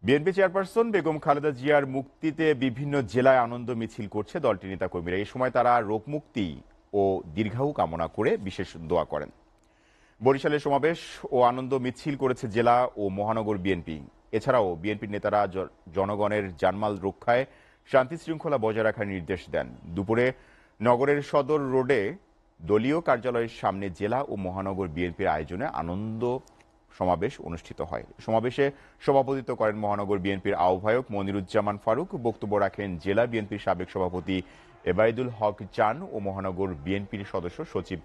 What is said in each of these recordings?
BNP chairperson Begum Khaleda জিয়ার মুক্তিতে বিভিন্ন জেলায় আনন্দ মিছিল করছে দলটির নেতাকর্মীরা। এই সময় তারা রোগমুক্তি ও দীর্ঘায়ু কামনা করে বিশেষ দোয়া করেন। বরিশালে সমাবেশ ও আনন্দ মিছিল করেছে জেলা ও মহানগর বিএনপি। এছাড়াও বিএনপির নেতারা জনগণের জানমাল রক্ষায় শান্তি শৃঙ্খলা বজায় রাখার নির্দেশ দেন। দুপুরে নগরের সদর রোডে দলীয় কার্যালয়ের সামনে জেলা ও মহানগর বিএনপির আয়োজনে আনন্দ সমাবেশ অনুষ্ঠিত হয়। সমাবেশে সভাপতিত্ব করেন মহানগর বিএনপির আহ্বায়ক মনিরুজ্জামান ফারুক। বক্তব্য রাখেন জেলা বিএনপির সাবেক সভাপতি এবাইদুল হক চান ও মহানগর বিএনপির সদস্য সচিব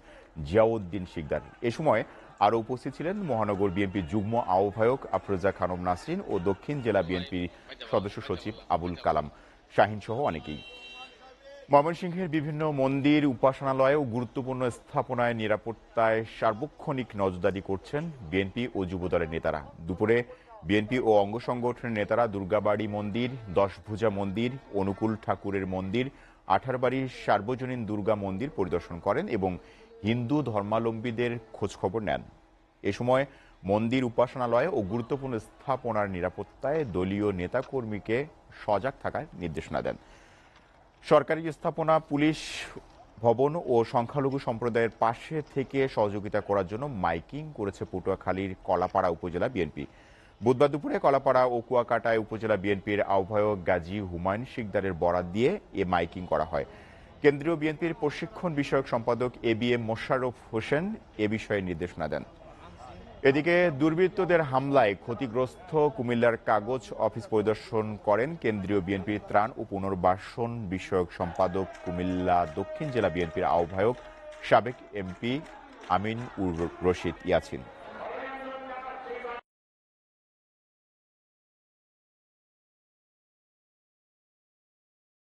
জিয়াউদ্দিন শিকদার। এ সময় আরও উপস্থিত ছিলেন মহানগর বিএনপির যুগ্ম আহ্বায়ক আফরোজা খানম নাসরিন ও দক্ষিণ জেলা বিএনপির সদস্য সচিব আবুল কালাম শাহিন সহ অনেকেই। ময়মনসিংহের বিভিন্ন মন্দির, উপাসনালয়ে ও গুরুত্বপূর্ণ স্থাপনায় নিরাপত্তায় সার্বক্ষণিক নজরদারি করছেন বিএনপি ও যুবদলের নেতারা। দুপুরে বিএনপি ও অঙ্গ সংগঠনের নেতারা দুর্গাবাড়ি মন্দির, দশভুজা মন্দির, অনুকূল ঠাকুরের মন্দির, আঠারবাড়ির সার্বজনীন দুর্গা মন্দির পরিদর্শন করেন এবং হিন্দু ধর্মাবলম্বীদের খোঁজখবর নেন। এ সময় মন্দির, উপাসনালয় ও গুরুত্বপূর্ণ স্থাপনার নিরাপত্তায় দলীয় নেতাকর্মীকে সজাগ থাকার নির্দেশনা দেন। সরকারি স্থাপনা, পুলিশ ভবন ও সংখ্যালঘু সম্প্রদায়ের পাশে থেকে সহযোগিতা করার জন্য মাইকিং করেছে পটুয়াখালীর কলাপাড়া উপজেলা বিএনপি। বুধবার দুপুরে কলাপাড়া ও কুয়াকাটায় উপজেলা বিএনপির আহ্বায়ক গাজী হুমায়ুন শিকদারের বরাত দিয়ে এ মাইকিং করা হয়। কেন্দ্রীয় বিএনপির প্রশিক্ষণ বিষয়ক সম্পাদক এবিএম মোশাররফ হোসেন এ বিষয়ে নির্দেশনা দেন। এদিকে দুর্বৃত্তদের হামলায় ক্ষতিগ্রস্ত কুমিল্লার কাগজ অফিস পরিদর্শন করেন কেন্দ্রীয় বিএনপির ত্রাণ ও পুনর্বাসন বিষয়ক সম্পাদক, কুমিল্লা দক্ষিণ জেলা বিএনপির আহ্বায়ক সাবেক এমপি আমিন উর রশিদ ইয়াছিন।